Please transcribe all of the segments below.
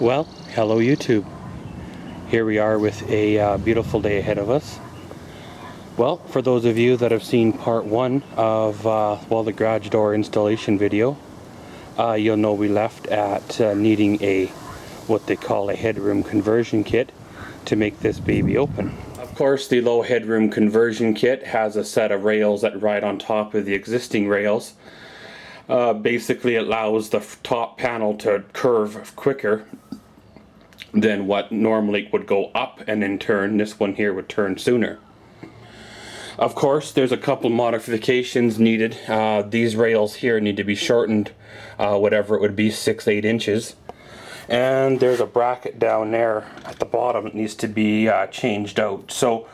Well, hello YouTube. Here we are with a beautiful day ahead of us. Well, for those of you that have seen part one of the garage door installation video, you'll know we left at needing what they call a headroom conversion kit to make this baby open. Of course, the low headroom conversion kit has a set of rails that ride on top of the existing rails. Basically it allows the top panel to curve quicker than what normally would go up and then turn. This one here would turn sooner. Of course, there's a couple modifications needed. These rails here need to be shortened, whatever it would be, 6-8 inches. And there's a bracket down there at the bottom that needs to be changed out. So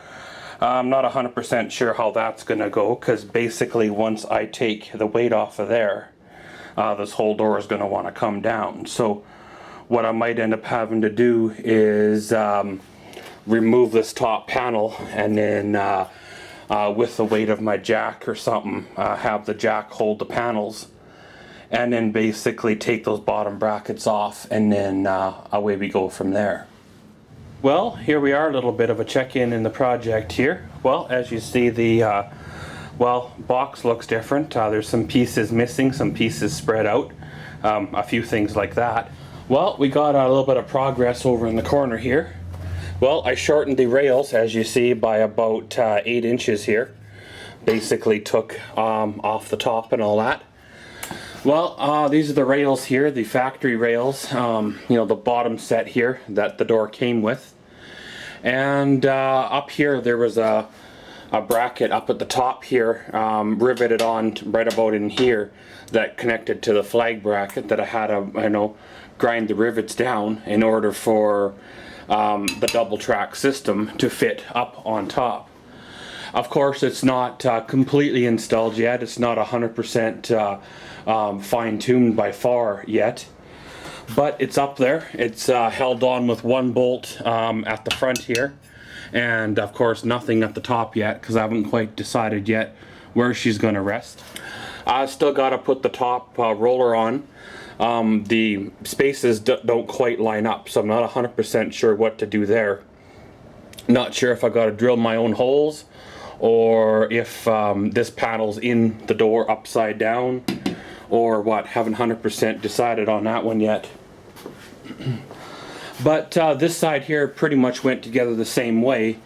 I'm not 100% sure how that's going to go, because basically once I take the weight off of there, this whole door is going to want to come down. So what I might end up having to do is remove this top panel and then with the weight of my jack or something, have the jack hold the panels, and then basically take those bottom brackets off, and then away we go from there. Well, here we are, a little bit of a check-in in the project here. Well, as you see, the box looks different. There's some pieces missing, some pieces spread out, a few things like that. Well, we got a little bit of progress over in the corner here. Well, I shortened the rails, as you see, by about 8 inches here. Basically took off the top and all that. Well, these are the rails here, the factory rails, the bottom set here that the door came with. And up here there was a bracket up at the top here, riveted on right about in here, that connected to the flag bracket that I had to, grind the rivets down in order for the double track system to fit up on top. Of course, it's not completely installed yet. It's not 100% fine-tuned by far yet, but it's up there. It's held on with one bolt at the front here, and of course nothing at the top yet, because I haven't quite decided yet where she's going to rest. I still got to put the top roller on. The spaces don't quite line up, so I'm not 100% sure what to do there. Not sure if I got to drill my own holes, or if this panel's in the door upside down, or what. Haven't 100% decided on that one yet. But this side here pretty much went together the same way.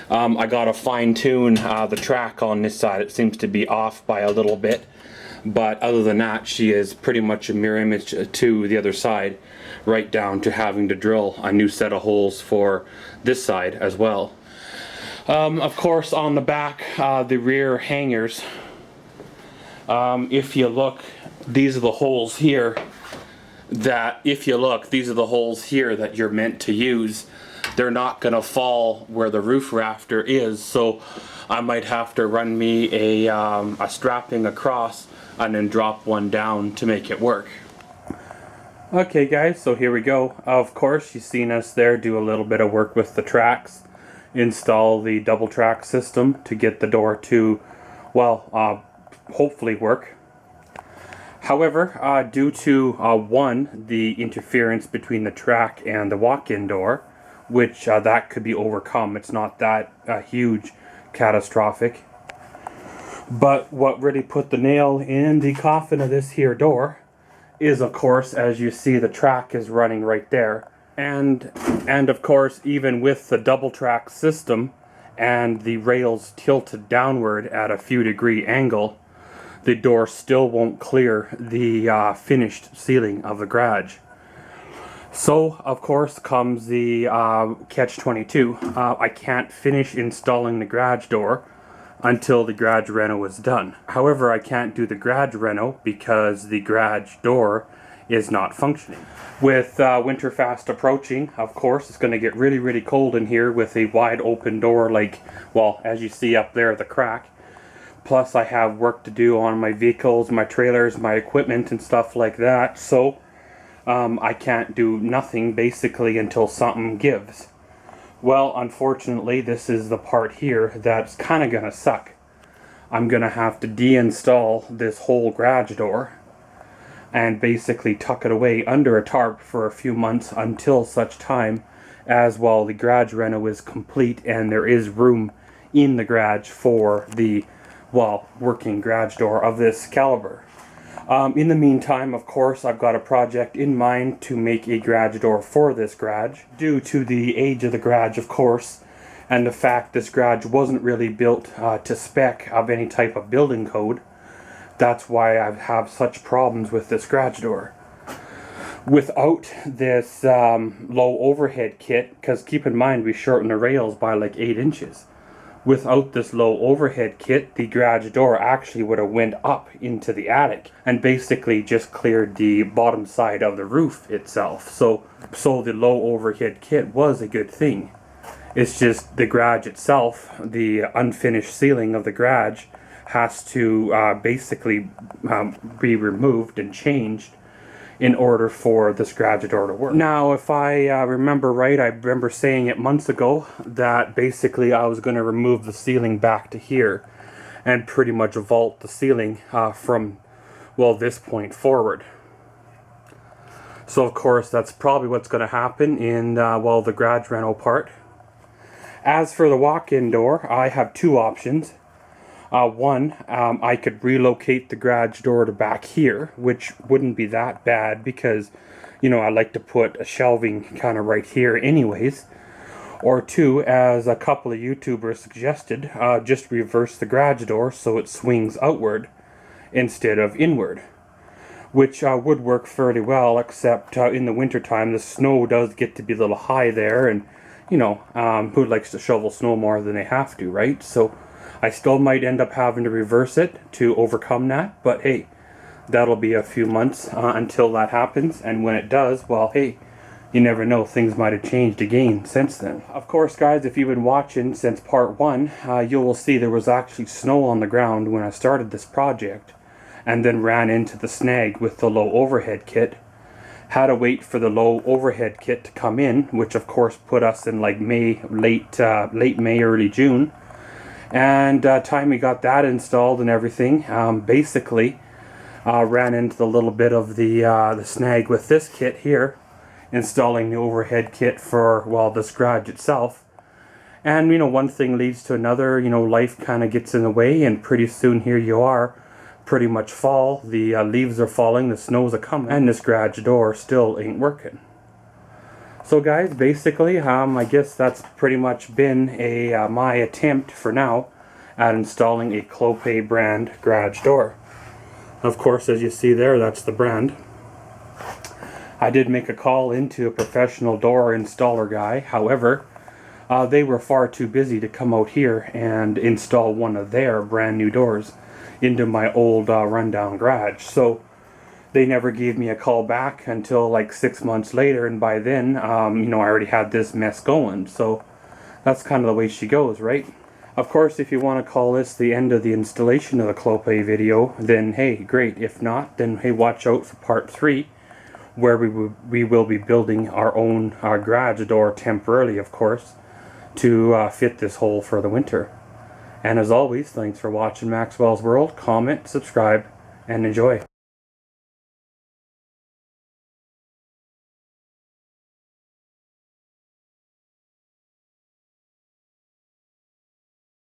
I got to fine-tune the track on this side. It seems to be off by a little bit, but other than that, she is pretty much a mirror image to the other side, right down to having to drill a new set of holes for this side as well. Of course, on the back, the rear hangers, if you look, these are the holes here that, these are the holes here that you're meant to use. They're not going to fall where the roof rafter is, so I might have to run me a strapping across and then drop one down to make it work. Okay guys, so here we go. Of course, you've seen us there do a little bit of work with the tracks, install the double track system to get the door to, hopefully work. However, due to the interference between the track and the walk-in door, which that could be overcome. It's not that huge, catastrophic. But what really put the nail in the coffin of this here door is, of course, as you see, the track is running right there. And of course, even with the double track system and the rails tilted downward at a few degree angle, the door still won't clear the finished ceiling of the garage. So, of course, comes the catch-22. I can't finish installing the garage door until the garage reno is done. However, I can't do the garage reno because the garage door is not functioning. With winter fast approaching, of course, it's going to get really, really cold in here with a wide open door, like, as you see up there, the crack. Plus, I have work to do on my vehicles, my trailers, my equipment, and stuff like that. So, I can't do nothing, basically, until something gives. Well, unfortunately, this is the part here that's kind of going to suck. I'm going to have to deinstall this whole garage door and basically tuck it away under a tarp for a few months until such time as, well, the garage reno is complete and there is room in the garage for the, well, working garage door of this caliber. In the meantime, of course, I've got a project in mind to make a garage door for this garage. Due to the age of the garage, of course, and the fact this garage wasn't really built to spec of any type of building code, that's why I have such problems with this garage door. Without this low overhead kit, because keep in mind we shortened the rails by like 8 inches. Without this low overhead kit, the garage door actually would have went up into the attic and basically just cleared the bottom side of the roof itself. So the low overhead kit was a good thing. It's just the garage itself, the unfinished ceiling of the garage, has to basically be removed and changed in order for this garage door to work. Now, if I remember right, I remember saying it months ago that basically I was going to remove the ceiling back to here and pretty much vault the ceiling from, well, this point forward. So of course that's probably what's going to happen in, well, the garage reno part. As for the walk-in door, I have 2 options. One, I could relocate the garage door to back here, which wouldn't be that bad because, you know, I like to put a shelving kind of right here anyways. Or 2, as a couple of YouTubers suggested, just reverse the garage door so it swings outward instead of inward, which would work fairly well, except in the wintertime the snow does get to be a little high there, and, you know, who likes to shovel snow more than they have to, right? So I still might end up having to reverse it to overcome that, but hey, that'll be a few months until that happens, and when it does, well, hey, you never know, things might have changed again since then. Of course, guys, if you've been watching since part 1, you will see there was actually snow on the ground when I started this project, and then ran into the snag with the low overhead kit. Had to wait for the low overhead kit to come in, which of course put us in like May, late May, early June. And time we got that installed and everything, basically ran into the little bit of the snag with this kit here, installing the overhead kit for, well, this garage itself. And, you know, one thing leads to another, you know, life kind of gets in the way, and pretty soon here you are, pretty much fall, the leaves are falling, the snow's a coming, and this garage door still ain't working. So guys, basically, I guess that's pretty much been my attempt for now at installing a Clopay brand garage door. Of course, as you see there, that's the brand. I did make a call into a professional door installer guy. However, they were far too busy to come out here and install one of their brand new doors into my old rundown garage. So they never gave me a call back until like 6 months later, and by then, you know, I already had this mess going. So that's kind of the way she goes, right? Of course, if you want to call this the end of the installation of the Clopay video, then hey, great. If not, then hey, watch out for part 3, where we will be building our own garage door temporarily, of course, to fit this hole for the winter. And as always, thanks for watching Maxwell's World. Comment, subscribe, and enjoy.